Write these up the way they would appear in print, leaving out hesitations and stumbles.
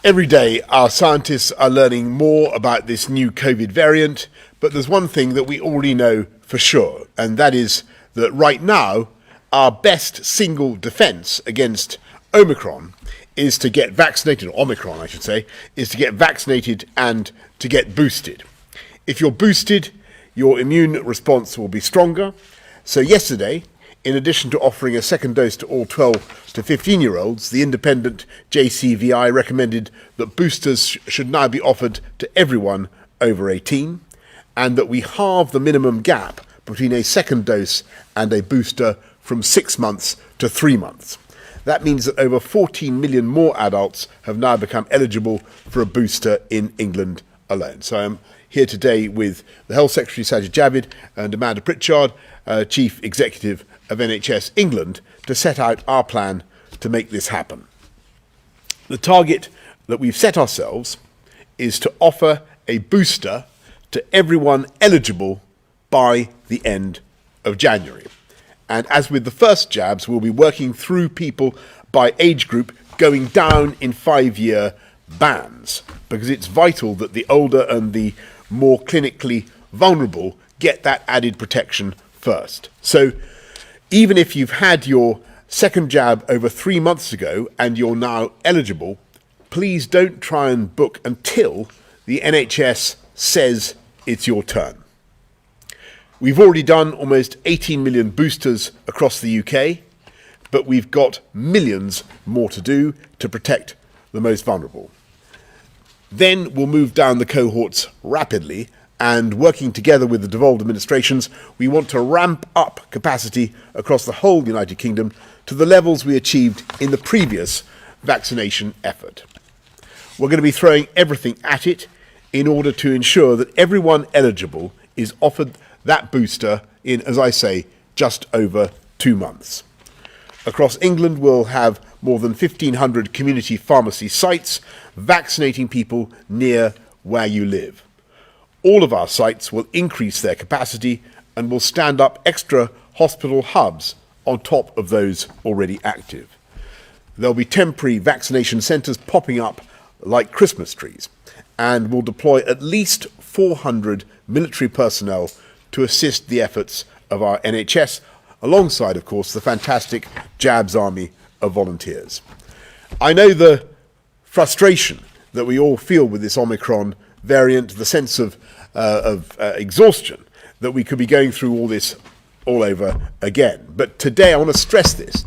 Every day, our scientists are learning more about this new COVID variant, but there's one thing that we already know for sure, and that is that right now, our best single defense against Omicron is to get vaccinated, or Omicron, I should say, is to get vaccinated and to get boosted. If you're boosted, your immune response will be stronger. So yesterday, in addition to offering a second dose to all 12 to 15-year-olds, the independent JCVI recommended that boosters should now be offered to everyone over 18, and that we halve the minimum gap between a second dose and a booster from 6 months to 3 months. That means that over 14 million more adults have now become eligible for a booster in England alone. So I'm here today with the Health Secretary Sajid Javid and Amanda Pritchard, Chief Executive of NHS England, to set out our plan to make this happen. The target that we've set ourselves is to offer a booster to everyone eligible by the end of January. And as with the first jabs, we'll be working through people by age group, going down in 5-year bands, because it's vital that the older and the more clinically vulnerable get that added protection first. So even if you've had your second jab over 3 months ago and you're now eligible, please don't try and book until the NHS says it's your turn. We've already done almost 18 million boosters across the UK, but we've got millions more to do to protect the most vulnerable. Then we'll move down the cohorts rapidly, and working together with the devolved administrations, we want to ramp up capacity across the whole United Kingdom to the levels we achieved in the previous vaccination effort. We're going to be throwing everything at it in order to ensure that everyone eligible is offered that booster in, as I say, just over 2 months. Across England, we'll have more than 1,500 community pharmacy sites vaccinating people near where you live. All of our sites will increase their capacity and will stand up extra hospital hubs on top of those already active. There'll be temporary vaccination centres popping up like Christmas trees, and we'll deploy at least 400 military personnel to assist the efforts of our NHS, alongside, of course, the fantastic Jabs Army of volunteers. I know the frustration that we all feel with this Omicron variant, the sense of exhaustion that we could be going through all this all over again. But today, I want to stress this.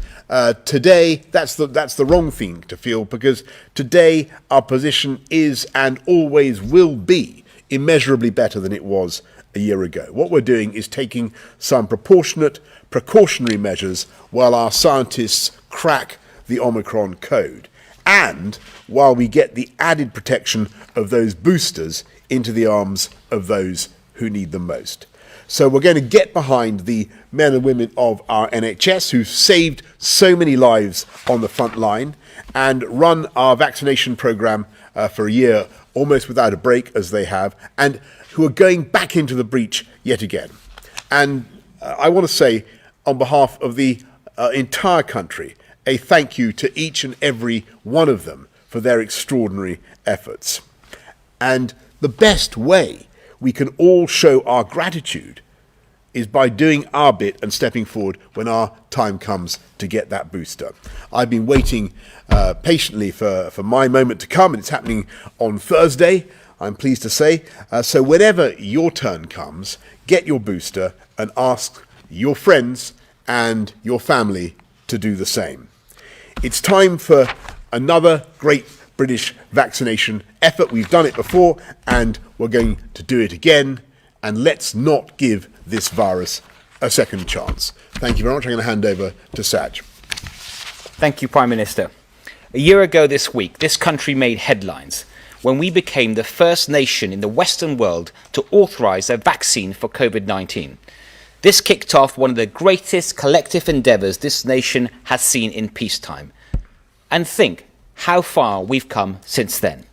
Today, that's the wrong thing to feel, because today our position is and always will be immeasurably better than it was a year ago. What we're doing is taking some proportionate precautionary measures while our scientists crack the Omicron code, and while we get the added protection of those boosters into the arms of those who need them most. So we're going to get behind the men and women of our NHS who've saved so many lives on the front line, and run our vaccination programme for a year almost without a break, as they have, and who are going back into the breach yet again. And I want to say, on behalf of the entire country, a thank you to each and every one of them for their extraordinary efforts. And the best way we can all show our gratitude is by doing our bit and stepping forward when our time comes to get that booster. I've been waiting patiently for my moment to come, and it's happening on Thursday, I'm pleased to say. So whenever your turn comes, get your booster and ask your friends and your family to do the same. It's time for another great British vaccination effort. We've done it before, and we're going to do it again. And let's not give this virus a second chance. Thank you very much. I'm going to hand over to Saj. Thank you, Prime Minister. A year ago this week, this country made headlines when we became the first nation in the Western world to authorise a vaccine for COVID-19. This kicked off one of the greatest collective endeavours this nation has seen in peacetime. And think how far we've come since then.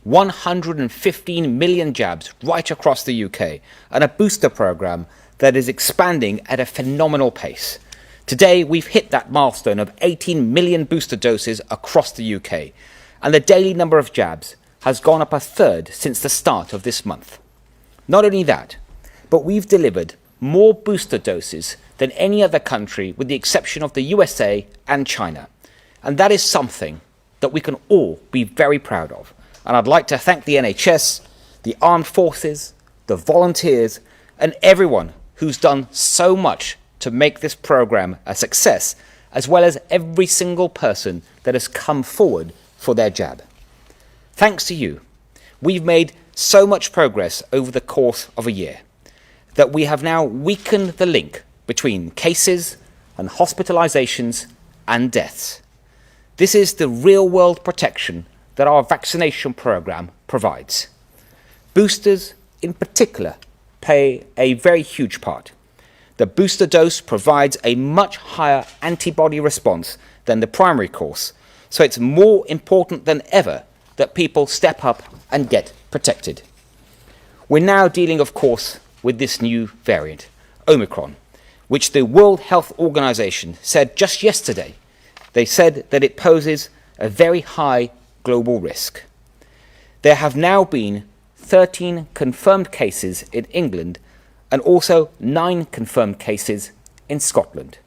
115 million jabs right across the UK, and a booster programme that is expanding at a phenomenal pace. Today, we've hit that milestone of 18 million booster doses across the UK. and the daily number of jabs has gone up a third since the start of this month. Not only that, but we've delivered more booster doses than any other country with the exception of the USA and China. And that is something that we can all be very proud of. And I'd like to thank the NHS, the armed forces, the volunteers, and everyone who's done so much to make this programme a success, as well as every single person that has come forward for their jab. Thanks to you, we've made so much progress over the course of a year that we have now weakened the link between cases and hospitalisations and deaths. This is the real-world protection that our vaccination programme provides. Boosters, in particular, play a very huge part. The booster dose provides a much higher antibody response than the primary course, so it's more important than ever that people step up and get protected. We're now dealing, of course, with this new variant, Omicron, which the World Health Organization said just yesterday. They said that it poses a very high global risk. There have now been 13 confirmed cases in England and also 9 confirmed cases in Scotland.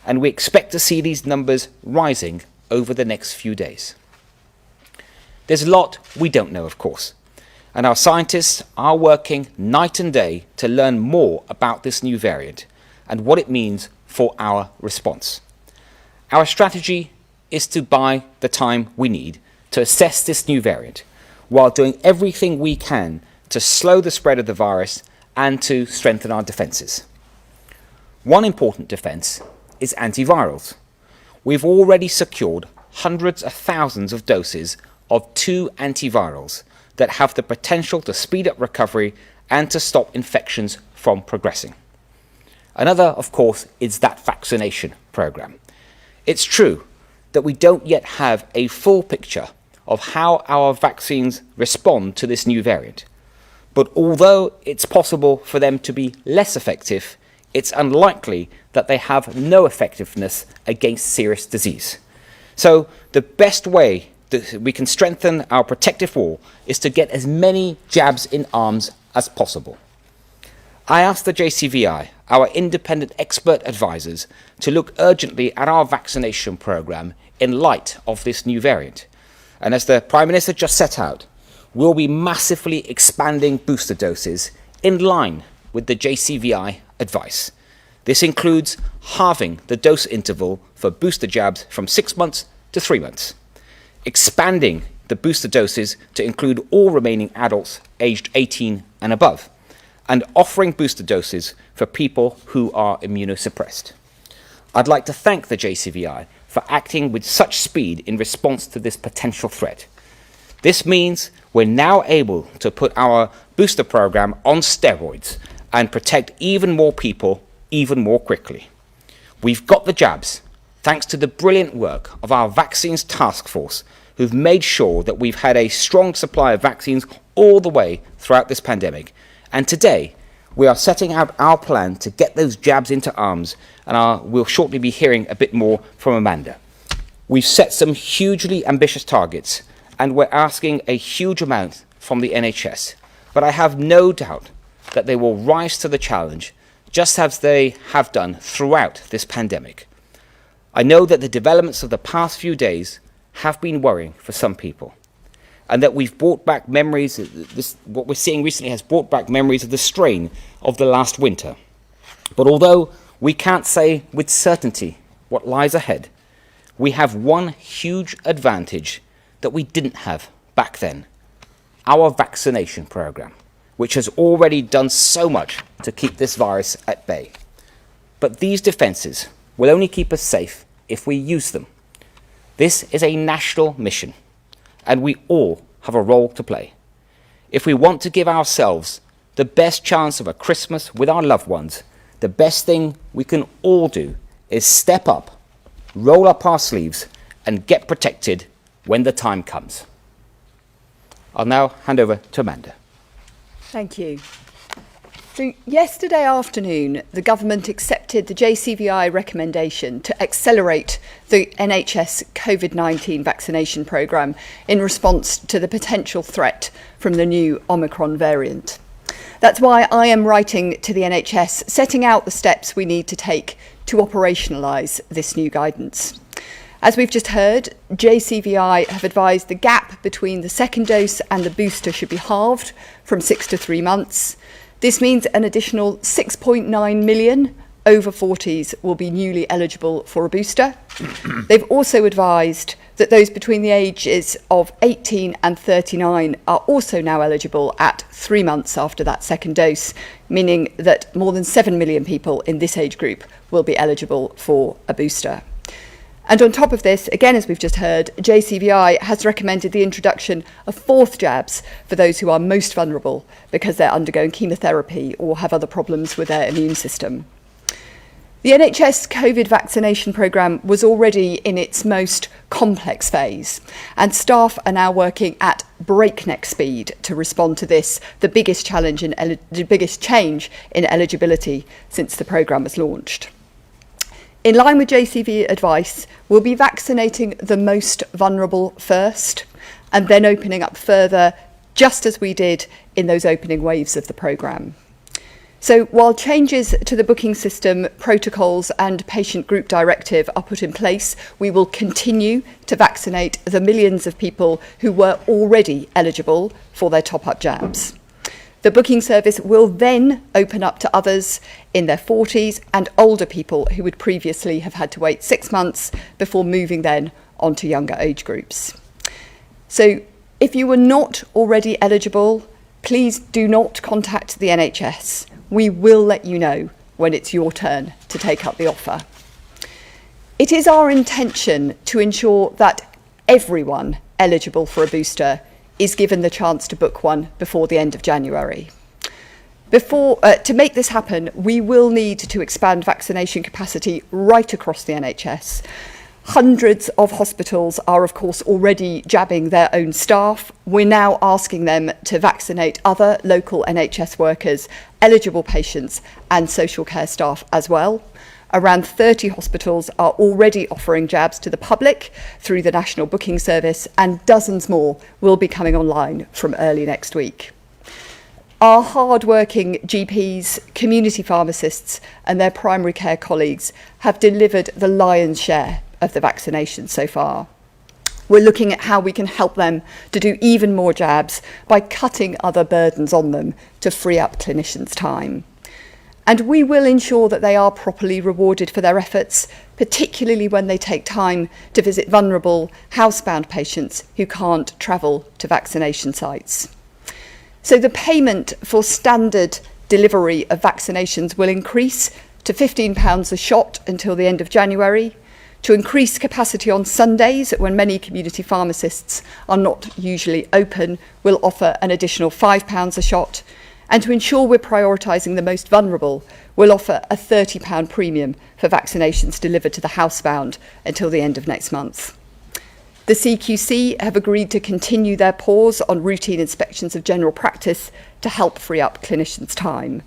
And we expect to see these numbers rising over the next few days. There's a lot we don't know, of course, and our scientists are working night and day to learn more about this new variant and what it means for our response. Our strategy is to buy the time we need to assess this new variant, while doing everything we can to slow the spread of the virus and to strengthen our defences. One important defence is antivirals. We've already secured hundreds of thousands of doses of 2 antivirals that have the potential to speed up recovery and to stop infections from progressing. Another, of course, is that vaccination programme. It's true that we don't yet have a full picture of how our vaccines respond to this new variant. But although it's possible for them to be less effective, it's unlikely that they have no effectiveness against serious disease. So the best way that we can strengthen our protective wall is to get as many jabs in arms as possible. I asked the JCVI, our independent expert advisors, to look urgently at our vaccination programme in light of this new variant. And as the Prime Minister just set out, we'll be massively expanding booster doses in line with the JCVI advice. This includes halving the dose interval for booster jabs from 6 months to 3 months, expanding the booster doses to include all remaining adults aged 18 and above, and offering booster doses for people who are immunosuppressed. I'd like to thank the JCVI for acting with such speed in response to this potential threat. This means we're now able to put our booster programme on steroids and protect even more people even more quickly. We've got the jabs, thanks to the brilliant work of our vaccines task force, who've made sure that we've had a strong supply of vaccines all the way throughout this pandemic. And today, we are setting out our plan to get those jabs into arms, and we'll shortly be hearing a bit more from Amanda. We've set some hugely ambitious targets, and we're asking a huge amount from the NHS. But I have no doubt that they will rise to the challenge, just as they have done throughout this pandemic. I know that the developments of the past few days have been worrying for some people, and that we've brought back memories. What we're seeing recently has brought back memories of the strain of the last winter. But although we can't say with certainty what lies ahead, we have one huge advantage that we didn't have back then: our vaccination programme, which has already done so much to keep this virus at bay. But these defences will only keep us safe if we use them. This is a national mission, and we all have a role to play. If we want to give ourselves the best chance of a Christmas with our loved ones, the best thing we can all do is step up, roll up our sleeves, and get protected when the time comes. I'll now hand over to Amanda. Thank you. So yesterday afternoon, the government accepted the JCVI recommendation to accelerate the NHS COVID-19 vaccination programme in response to the potential threat from the new Omicron variant. That's why I am writing to the NHS, setting out the steps we need to take to operationalise this new guidance. As we've just heard, JCVI have advised the gap between the second dose and the booster should be halved from 6 to 3 months. This means an additional 6.9 million over 40s will be newly eligible for a booster. They've also advised that those between the ages of 18 and 39 are also now eligible at 3 months after that second dose, meaning that more than 7 million people in this age group will be eligible for a booster. And on top of this, again, as we've just heard, JCVI has recommended the introduction of fourth jabs for those who are most vulnerable because they're undergoing chemotherapy or have other problems with their immune system. The NHS COVID vaccination programme was already in its most complex phase, and staff are now working at breakneck speed to respond to this, the biggest change in eligibility since the programme was launched. In line with JCV advice, we'll be vaccinating the most vulnerable first and then opening up further, just as we did in those opening waves of the programme. So while changes to the booking system, protocols and patient group directive are put in place, we will continue to vaccinate the millions of people who were already eligible for their top-up jabs. The booking service will then open up to others in their 40s and older people who would previously have had to wait 6 months before moving then on to younger age groups. So if you were not already eligible, please do not contact the NHS. We will let you know when it's your turn to take up the offer. It is our intention to ensure that everyone eligible for a booster is given the chance to book one before the end of January. To make this happen, we will need to expand vaccination capacity right across the NHS. Hundreds of hospitals are, of course, already jabbing their own staff. We're now asking them to vaccinate other local NHS workers, eligible patients and social care staff as well. Around 30 hospitals are already offering jabs to the public through the National Booking Service, and dozens more will be coming online from early next week. Our hard-working GPs, community pharmacists and their primary care colleagues have delivered the lion's share of the vaccinations so far. We're looking at how we can help them to do even more jabs by cutting other burdens on them to free up clinicians' time. And we will ensure that they are properly rewarded for their efforts, particularly when they take time to visit vulnerable, housebound patients who can't travel to vaccination sites. So the payment for standard delivery of vaccinations will increase to £15 a shot until the end of January. To increase capacity on Sundays, when many community pharmacists are not usually open, we'll offer an additional £5 a shot. And to ensure we're prioritising the most vulnerable, we'll offer a £30 premium for vaccinations delivered to the housebound until the end of next month. The CQC have agreed to continue their pause on routine inspections of general practice to help free up clinicians' time.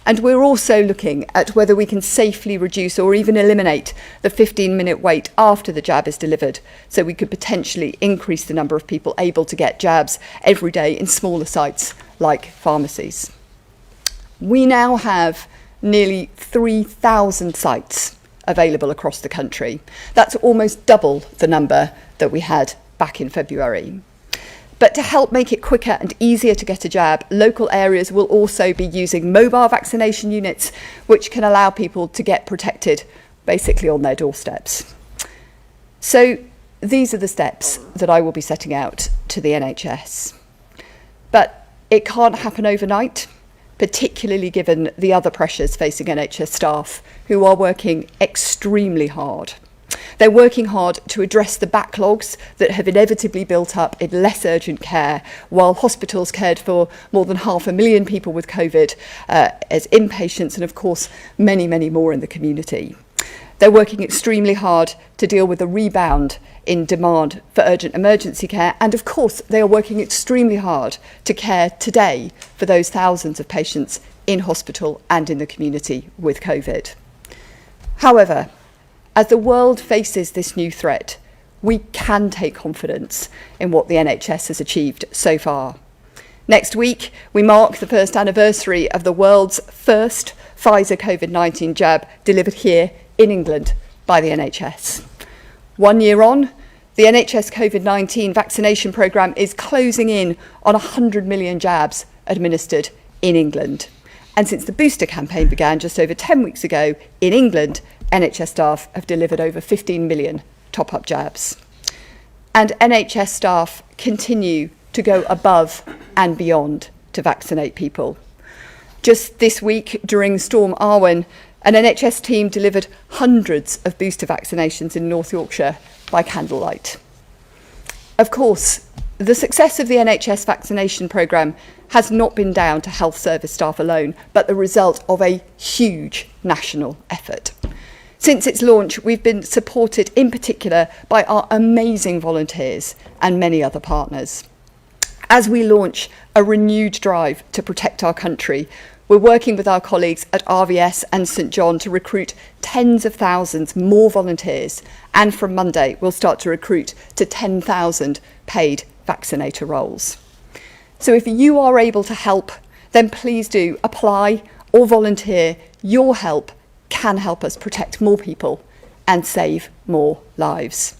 And we're also looking at whether we can safely reduce or even eliminate the 15-minute wait after the jab is delivered, so we could potentially increase the number of people able to get jabs every day in smaller sites like pharmacies. We now have nearly 3,000 sites available across the country. That's almost double the number that we had back in February. But to help make it quicker and easier to get a jab, local areas will also be using mobile vaccination units, which can allow people to get protected basically on their doorsteps. So these are the steps that I will be setting out to the NHS. But it can't happen overnight, particularly given the other pressures facing NHS staff who are working extremely hard. They're working hard to address the backlogs that have inevitably built up in less urgent care, while hospitals cared for more than 500,000 people with COVID as inpatients, and of course many, many more in the community. They're working extremely hard to deal with the rebound in demand for urgent emergency care, and of course they are working extremely hard to care today for those thousands of patients in hospital and in the community with COVID. However, as the world faces this new threat, we can take confidence in what the NHS has achieved so far. Next week, we mark the first anniversary of the world's first Pfizer COVID-19 jab delivered here in England by the NHS. 1 year on, the NHS COVID-19 vaccination programme is closing in on 100 million jabs administered in England. And since the booster campaign began just over 10 weeks ago in England, NHS staff have delivered over 15 million top-up jabs. And NHS staff continue to go above and beyond to vaccinate people. Just this week, during Storm Arwen, an NHS team delivered hundreds of booster vaccinations in North Yorkshire by candlelight. Of course, the success of the NHS vaccination programme has not been down to health service staff alone, but the result of a huge national effort. Since its launch, we've been supported in particular by our amazing volunteers and many other partners. As we launch a renewed drive to protect our country, we're working with our colleagues at RVS and St John to recruit tens of thousands more volunteers, and from Monday we'll start to recruit to 10,000 paid vaccinator roles. So if you are able to help, then please do apply or volunteer. Your help can help us protect more people and save more lives.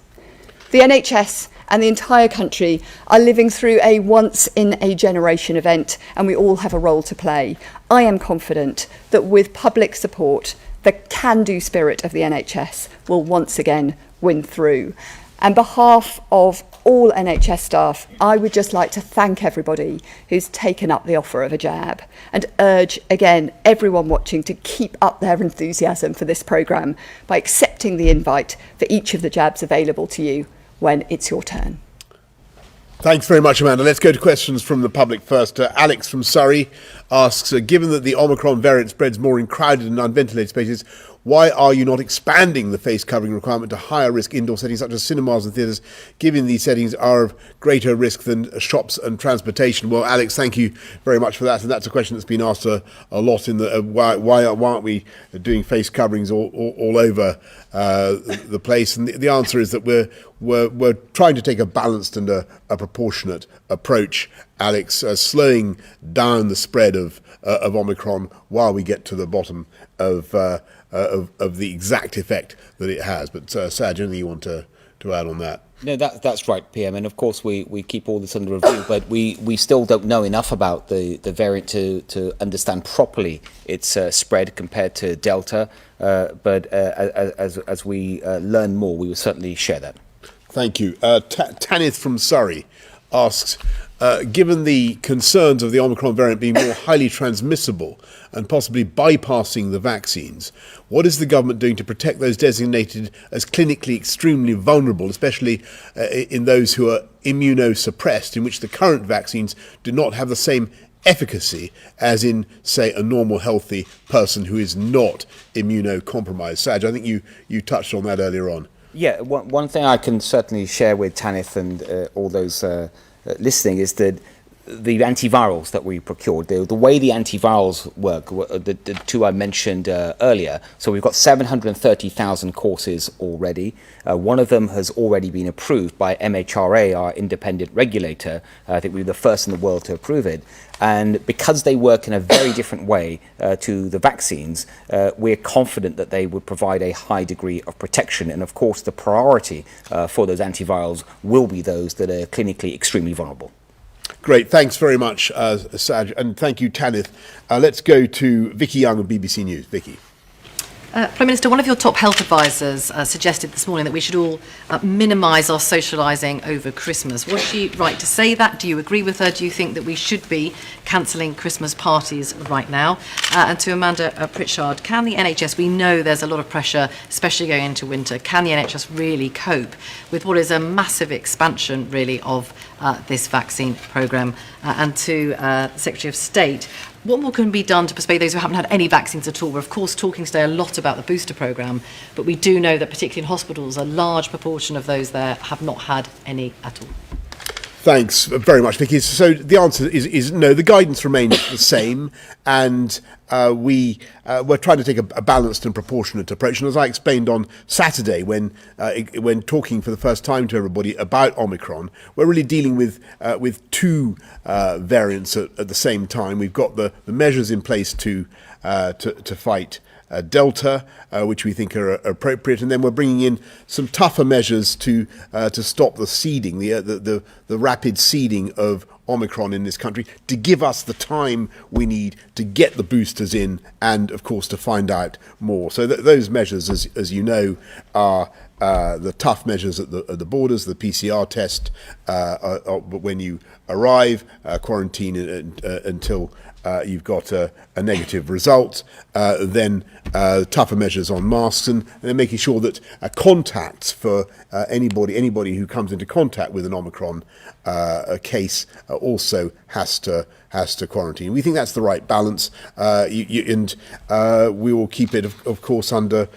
The NHS and the entire country are living through a once-in-a-generation event, and we all have a role to play. I am confident that with public support, the can-do spirit of the NHS will once again win through. On behalf of all NHS staff, I would just like to thank everybody who's taken up the offer of a jab and urge again everyone watching to keep up their enthusiasm for this programme by accepting the invite for each of the jabs available to you when it's your turn. Thanks very much, Amanda. Let's go to questions from the public first. Alex from Surrey asks, given that the Omicron variant spreads more in crowded and unventilated spaces, why are you not expanding the face covering requirement to higher risk indoor settings such as cinemas and theatres, given these settings are of greater risk than shops and transportation? Well, Alex, thank you very much for that. And that's a question that's been asked a lot in the why aren't we doing face coverings all over the place? And the answer is that we're trying to take a balanced and a proportionate approach, Alex, slowing down the spread of Omicron while we get to the bottom of the exact effect that it has. But Saj, anything you want to add on that? No, that's right, PM. And of course, we keep all this under review, but we still don't know enough about the variant to understand properly its spread compared to Delta. But as we learn more, we will certainly share that. Thank you. Tanith from Surrey asks, given the concerns of the Omicron variant being more highly transmissible and possibly bypassing the vaccines, what is the government doing to protect those designated as clinically extremely vulnerable, especially in those who are immunosuppressed, in which the current vaccines do not have the same efficacy as in, say, a normal healthy person who is not immunocompromised? Saj, I think you touched on that earlier on. Yeah, one thing I can certainly share with Tanith and all those listening is that the antivirals that we procured, the way the antivirals work, the two I mentioned earlier. So we've got 730,000 courses already. One of them has already been approved by MHRA, our independent regulator. I think we were the first in the world to approve it. And because they work in a very different way to the vaccines, we're confident that they would provide a high degree of protection. And of course, the priority for those antivirals will be those that are clinically extremely vulnerable. Great, thanks very much, Saj, and thank you, Tanith. Let's go to Vicky Young of BBC News. Vicky. Prime Minister, one of your top health advisors suggested this morning that we should all minimise our socialising over Christmas. Was she right to say that? Do you agree with her? Do you think that we should be cancelling Christmas parties right now? And to Amanda Pritchard, can the NHS, we know there's a lot of pressure, especially going into winter, can the NHS really cope with what is a massive expansion, really, of this vaccine programme? And to the Secretary of State, what more can be done to persuade those who haven't had any vaccines at all? We're, of course, talking today a lot about the booster programme, but we do know that, particularly in hospitals, a large proportion of those there have not had any at all. Thanks very much, Vicky. So the answer is no. The guidance remains the same, and we're trying to take a balanced and proportionate approach. And as I explained on Saturday, when talking for the first time to everybody about Omicron, we're really dealing with two variants at the same time. We've got the measures in place to fight Delta, which we think are appropriate, and then we're bringing in some tougher measures to stop the seeding, the rapid seeding of Omicron in this country, to give us the time we need to get the boosters in, and of course to find out more. So those measures, as you know, are the tough measures at the borders, the PCR test when you arrive, quarantine until you've got a negative result, then tougher measures on masks, and then making sure that contacts for anybody who comes into contact with an Omicron case also has to quarantine. We think that's the right balance, and we will keep it, of course, under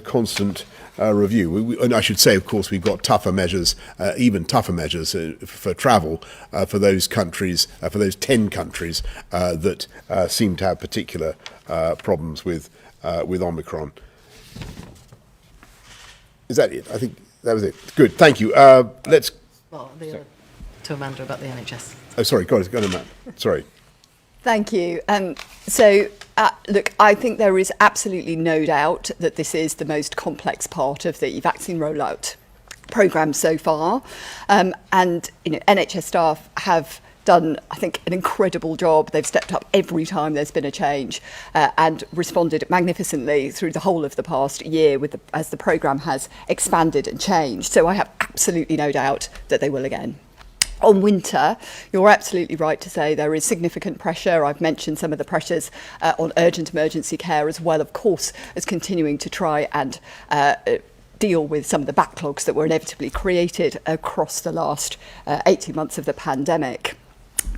constant review. And I should say, of course, we've got tougher measures, even tougher measures for travel for those countries, for those 10 countries that seem to have particular problems with Omicron. Is that it? I think that was it. Good, thank you. Let's. Well, to Amanda about the NHS. Oh, sorry, go on, Matt. Sorry. Thank you. Look, I think there is absolutely no doubt that this is the most complex part of the vaccine rollout programme so far. And NHS staff have done, I think, an incredible job. They've stepped up every time there's been a change and responded magnificently through the whole of the past year as the programme has expanded and changed. So I have absolutely no doubt that they will again. On winter, you're absolutely right to say there is significant pressure. I've mentioned some of the pressures on urgent emergency care, as well, of course, as continuing to try and deal with some of the backlogs that were inevitably created across the last 18 months of the pandemic.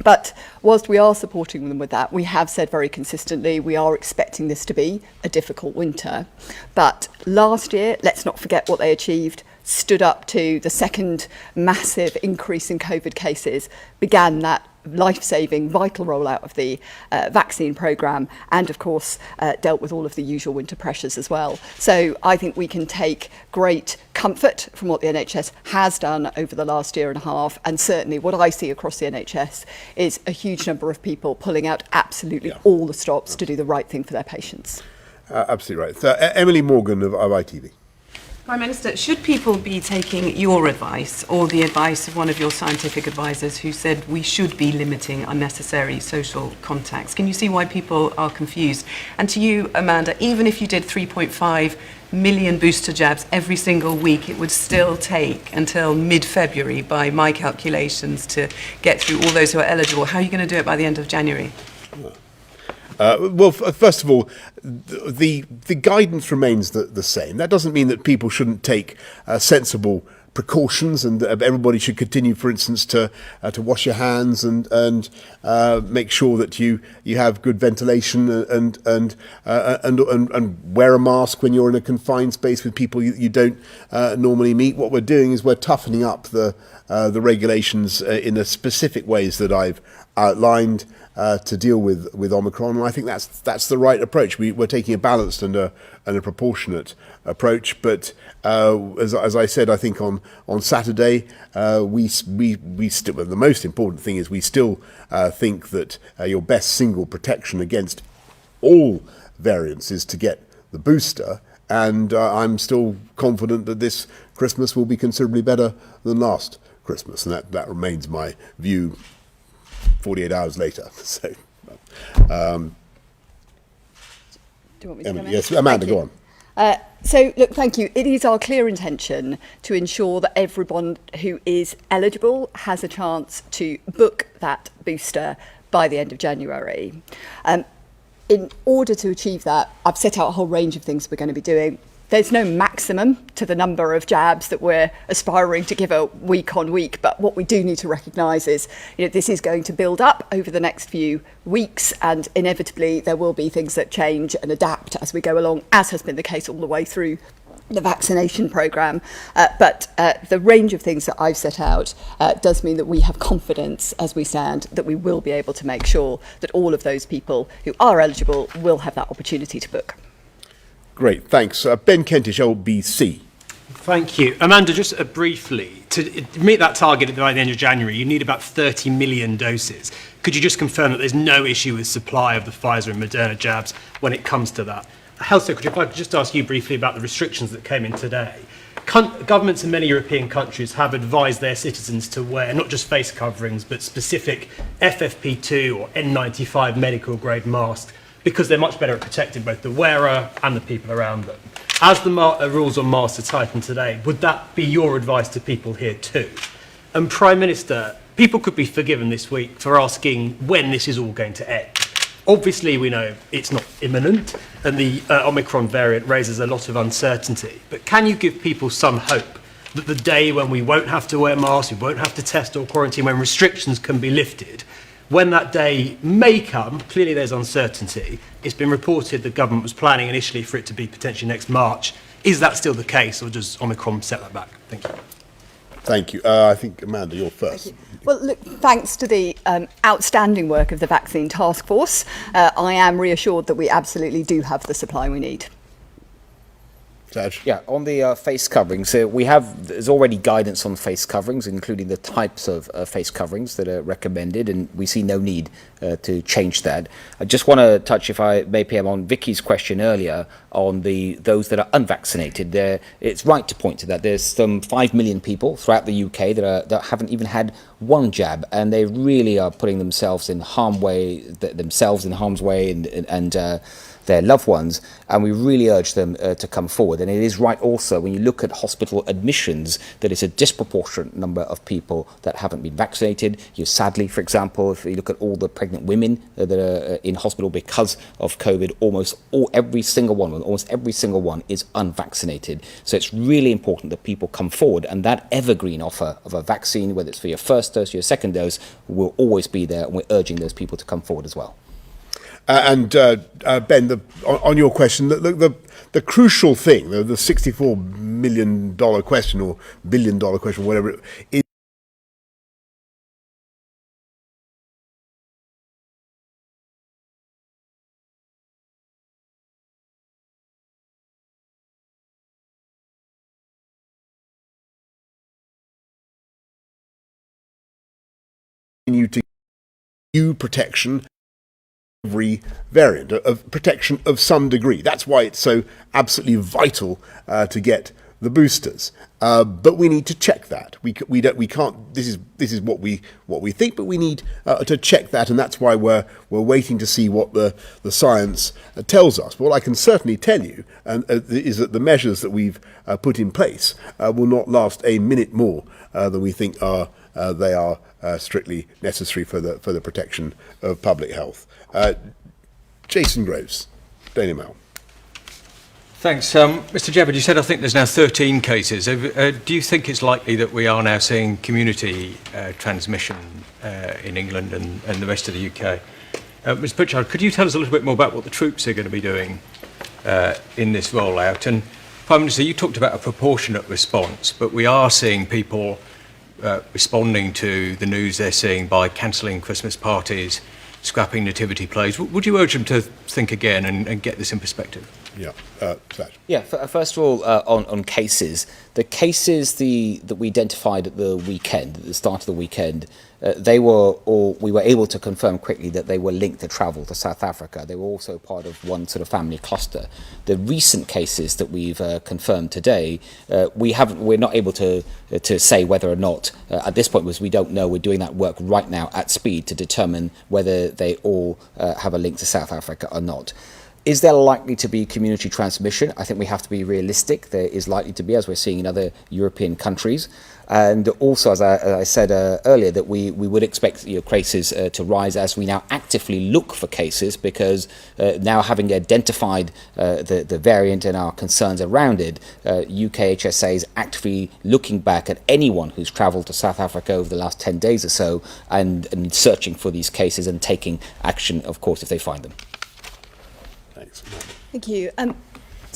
But whilst we are supporting them with that, we have said very consistently we are expecting this to be a difficult winter. But last year, let's not forget what they achieved, stood up to the second massive increase in COVID cases, began that life-saving, vital rollout of the vaccine programme, and of course dealt with all of the usual winter pressures as well. So I think we can take great comfort from what the NHS has done over the last year and a half, and certainly what I see across the NHS is a huge number of people pulling out absolutely all the stops to do the right thing for their patients. Absolutely right. So, Emily Morgan of ITV. Prime Minister, should people be taking your advice or the advice of one of your scientific advisors who said we should be limiting unnecessary social contacts? Can you see why people are confused? And to you, Amanda, even if you did 3.5 million booster jabs every single week, it would still take until mid-February, by my calculations, to get through all those who are eligible. How are you going to do it by the end of January? Well, first of all, the guidance remains the same. That doesn't mean that people shouldn't take sensible precautions, and everybody should continue, for instance, to wash your hands and make sure that you have good ventilation and wear a mask when you're in a confined space with people you don't normally meet. What we're doing is we're toughening up the regulations in the specific ways that I've outlined to deal with Omicron, and I think that's the right approach. We're taking a balanced and a proportionate approach. But as I said, I think on Saturday, we still, the most important thing is we still think that your best single protection against all variants is to get the booster. And I'm still confident that this Christmas will be considerably better than last Christmas, and that remains my view 48 hours later. So, do you want me to come in? Yes, Amanda, go on. So, look, thank you. It is our clear intention to ensure that everyone who is eligible has a chance to book that booster by the end of January. In order to achieve that, I've set out a whole range of things we're going to be doing. There's no maximum to the number of jabs that we're aspiring to give a week on week, but what we do need to recognise is, this is going to build up over the next few weeks, and inevitably there will be things that change and adapt as we go along, as has been the case all the way through the vaccination programme, but the range of things that I've set out does mean that we have confidence as we stand that we will be able to make sure that all of those people who are eligible will have that opportunity to book. Great, thanks. Ben Kentish, LBC. Thank you. Amanda, just briefly, to meet that target by the end of January, you need about 30 million doses. Could you just confirm that there's no issue with supply of the Pfizer and Moderna jabs when it comes to that? Health Secretary, if I could just ask you briefly about the restrictions that came in today. Governments in many European countries have advised their citizens to wear not just face coverings, but specific FFP2 or N95 medical grade masks because they're much better at protecting both the wearer and the people around them. As the rules on masks are tightened today, would that be your advice to people here too? And Prime Minister, people could be forgiven this week for asking when this is all going to end. Obviously, we know it's not imminent, and the Omicron variant raises a lot of uncertainty. But can you give people some hope that the day when we won't have to wear masks, we won't have to test or quarantine, when restrictions can be lifted, when that day may come, clearly there's uncertainty. It's been reported the government was planning initially for it to be potentially next March. Is that still the case, or does Omicron set that back? Thank you. Thank you. I think, Amanda, you're first. Well, look, thanks to the outstanding work of the Vaccine Task Force, I am reassured that we absolutely do have the supply we need. Saj? Yeah, on the face coverings, there's already guidance on face coverings, including the types of face coverings that are recommended, and we see no need to change that. I just want to touch, if I may, PM, on Vicky's question earlier on those that are unvaccinated. It's right to point to that. There's some 5 million people throughout the UK that haven't even had one jab, and they really are putting themselves in harm's way, and their loved ones, and we really urge them to come forward. And it is right also, when you look at hospital admissions, that it's a disproportionate number of people that haven't been vaccinated. Sadly, for example, if you look at all the pregnant women that are in hospital because of COVID, almost every single one is unvaccinated. So it's really important that people come forward, and that evergreen offer of a vaccine, whether it's for your first dose or your second dose, will always be there, and we're urging those people to come forward as well. And Ben, on your question, the crucial thing, the $64 million question or $1 billion question, whatever it is, to protection. Every variant of protection of some degree. That's why it's so absolutely vital to get the boosters. But we need to check that. We can't. This is what we think, but we need to check that, and that's why we're waiting to see what the science tells us. But what I can certainly tell you is that the measures that we've put in place will not last a minute more than we think they are strictly necessary for the protection of public health. Jason Groves, Daily Mail. Thanks. Mr. Jebbard, you said I think there's now 13 cases. Do you think it's likely that we are now seeing community transmission in England and the rest of the UK? Ms. Pritchard, could you tell us a little bit more about what the troops are going to be doing in this rollout? And Prime Minister, you talked about a proportionate response, but we are seeing people responding to the news they're seeing by cancelling Christmas parties, scrapping nativity plays. Would you urge them to think again and get this in perspective? Yeah, Yeah. First of all, on cases, the cases that we identified at the weekend, at the start of the weekend, we were able to confirm quickly that they were linked to travel to South Africa. They were also part of one sort of family cluster. The recent cases that we've confirmed today, we're not able to say whether or not at this point, because we don't know. We're doing that work right now at speed to determine whether they all have a link to South Africa or not. Is there likely to be community transmission? I think we have to be realistic. There is likely to be, as we're seeing in other European countries. And also, as I said earlier, that we would expect cases to rise as we now actively look for cases, because now having identified the variant and our concerns around it, UKHSA is actively looking back at anyone who's travelled to South Africa over the last 10 days or so and searching for these cases and taking action, of course, if they find them. thanks. Thank you.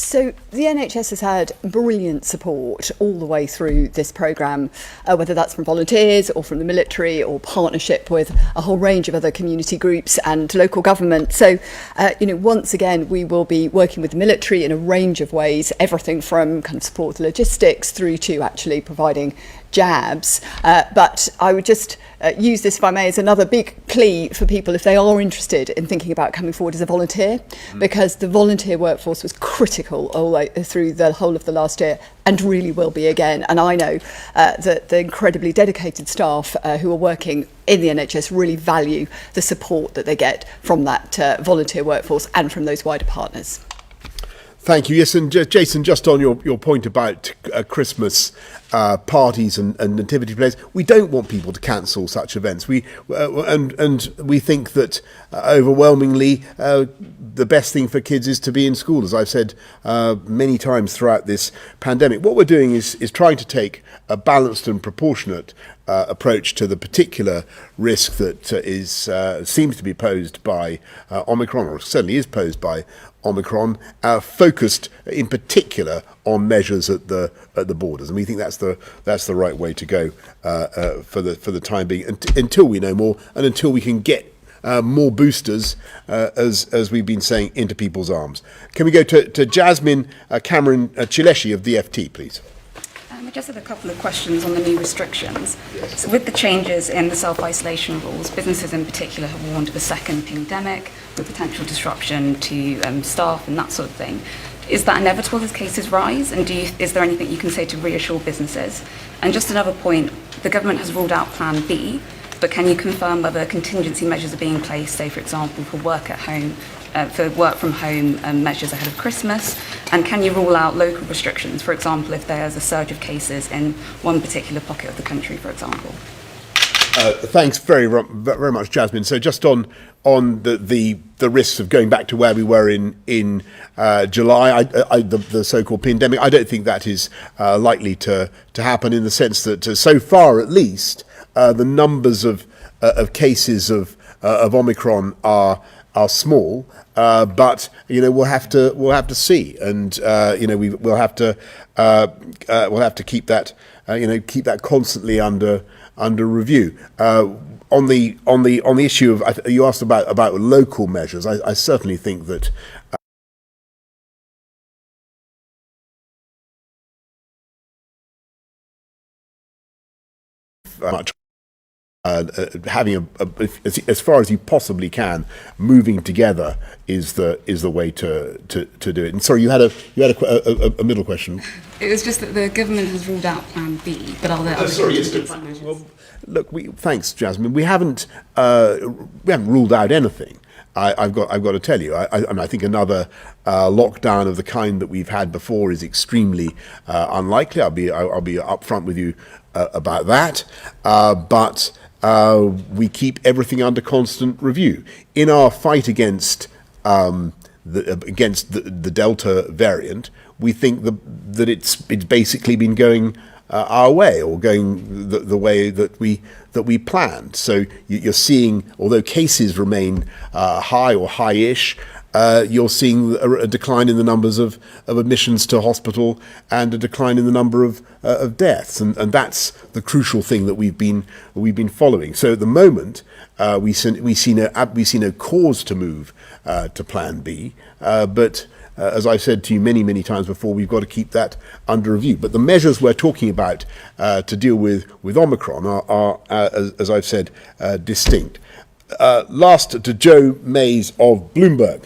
So the NHS has had brilliant support all the way through this programme, whether that's from volunteers or from the military or partnership with a whole range of other community groups and local government. So, once again, we will be working with the military in a range of ways, everything from kind of support with logistics through to actually providing jabs. But I would just use this, if I may, as another big plea for people if they are interested in thinking about coming forward as a volunteer, because the volunteer workforce was critical all the way through the whole of the last year and really will be again. And I know that the incredibly dedicated staff who are working in the NHS really value the support that they get from that volunteer workforce and from those wider partners. Thank you. Yes, and Jason, just on your point about Christmas parties and nativity plays, we don't want people to cancel such events. We think that overwhelmingly the best thing for kids is to be in school, as I've said many times throughout this pandemic. What we're doing is trying to take a balanced and proportionate approach to the particular risk that seems to be posed by Omicron, or certainly is posed by Omicron, focused in particular on measures at the borders, and we think that's the right way to go for the time being, until we know more and until we can get more boosters, as we've been saying, into people's arms. Can we go to Jasmine Cameron Chileshi of the FT, please? I just had a couple of questions on the new restrictions. So with the changes in the self-isolation rules, businesses in particular have warned of a second pandemic with potential disruption to staff and that sort of thing. Is that inevitable as cases rise? And is there anything you can say to reassure businesses? And just another point, the government has ruled out Plan B, but can you confirm whether contingency measures are being placed, say for example, for work at home, for work from home measures ahead of Christmas? And can you rule out local restrictions, for example, if there's a surge of cases in one particular pocket of the country, for example? Thanks very much, Jasmine. So just on the risks of going back to where we were in July, the so-called pandemic, I don't think that is likely to happen, in the sense that so far at least the numbers of cases of Omicron are small, but we'll have to see, and we'll have to keep that constantly under review. On the issue of, you asked about local measures, I certainly think that much having as far as you possibly can, moving together is the way to do it. And sorry, you had a middle question. It was just that the government has ruled out Plan B, but are there other contingency measures? Well, look, thanks, Jasmine. We haven't ruled out anything. I've got to tell you. I think another lockdown of the kind that we've had before is extremely unlikely. I'll be upfront with you about that. But we keep everything under constant review. In our fight against the Delta variant, we think that it's basically been going our way, or going the way that we planned. So you're seeing, although cases remain high or high-ish, you're seeing a decline in the numbers of admissions to hospital and a decline in the number of deaths, and that's the crucial thing that we've been following. So at the moment, we see no cause to move to Plan B, but as I've said to you many times before, we've got to keep that under review. But the measures we're talking about to deal with Omicron are as I've said, distinct. Last to Joe Mays of Bloomberg.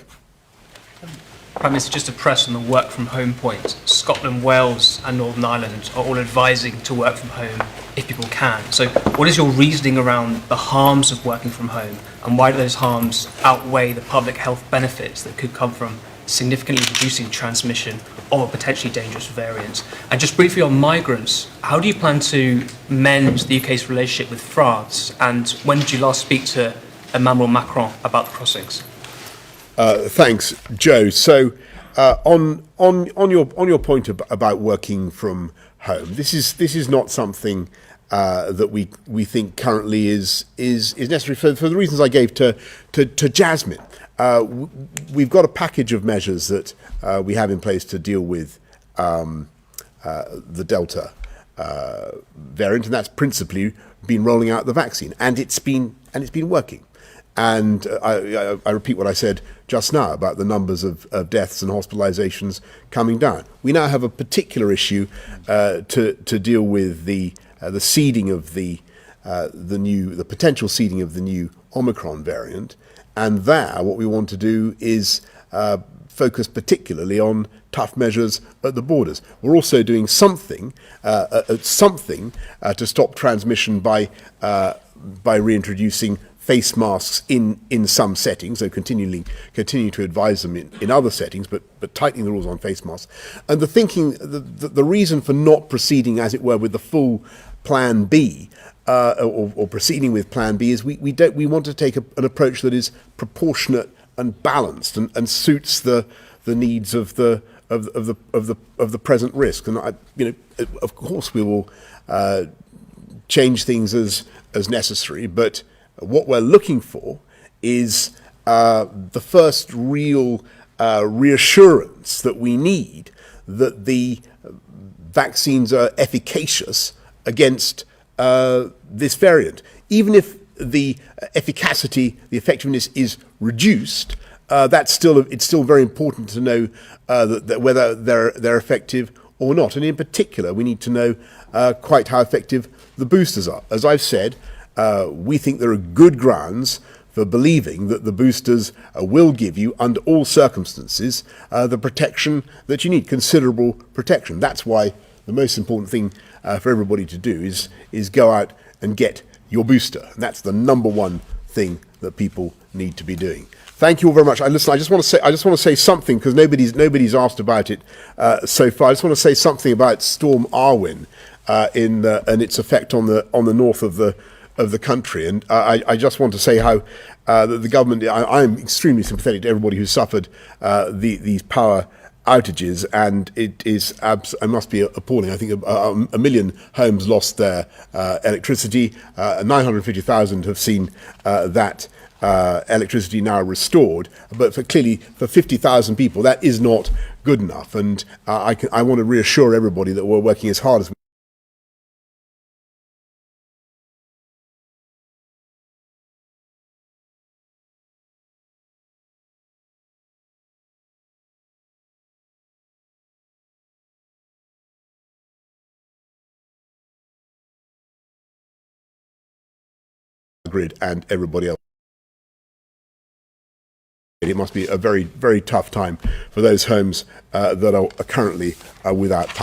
Prime Minister, just to press on the work from home point, Scotland, Wales and Northern Ireland are all advising to work from home if people can. So what is your reasoning around the harms of working from home, and why do those harms outweigh the public health benefits that could come from significantly reducing transmission of a potentially dangerous variant? And just briefly on migrants, how do you plan to mend the UK's relationship with France, and when did you last speak to Emmanuel Macron about the crossings? Thanks, Joe. So on your point about working from home, this is not something that we think currently is necessary for the reasons I gave to Jasmine. We've got a package of measures that we have in place to deal with the Delta variant, and that's principally been rolling out the vaccine, and it's been working. And I repeat what I said just now about the numbers of deaths and hospitalizations coming down. We now have a particular issue to deal with the seeding of the potential seeding of the new Omicron variant, and there what we want to do is focus particularly on tough measures at the borders. We're also doing something to stop transmission by reintroducing face masks in some settings, so continuing to advise them in other settings, but tightening the rules on face masks. And the reason for not proceeding, as it were, with the full Plan B, or proceeding with Plan B, is we want to take an approach that is proportionate and balanced and suits the needs of the present risk. And of course we will change things as necessary, but what we're looking for is the first real reassurance that we need that the vaccines are efficacious against this variant. Even if the efficacy, the effectiveness is reduced, it's still very important to know that whether they're effective or not. And in particular, we need to know quite how effective the boosters are. As I've said, we think there are good grounds for believing that the boosters will give you, under all circumstances, the protection that you need, considerable protection. That's why the most important thing for everybody to do is go out and get your booster. And that's the number one thing that people need to be doing. Thank you all very much. I just want to say something, because nobody's asked about it so far. I just want to say something about Storm Arwen and its effect on the north of the country. And I just want to say how the government. I'm extremely sympathetic to everybody who suffered these power outages, and it must be appalling. I think a million homes lost their electricity. 950,000 have seen that electricity now restored. But clearly for 50,000 people, that is not good enough. And I want to reassure everybody that we're working as hard as we grid and everybody else. It must be a very, very tough time for those homes that are currently without power.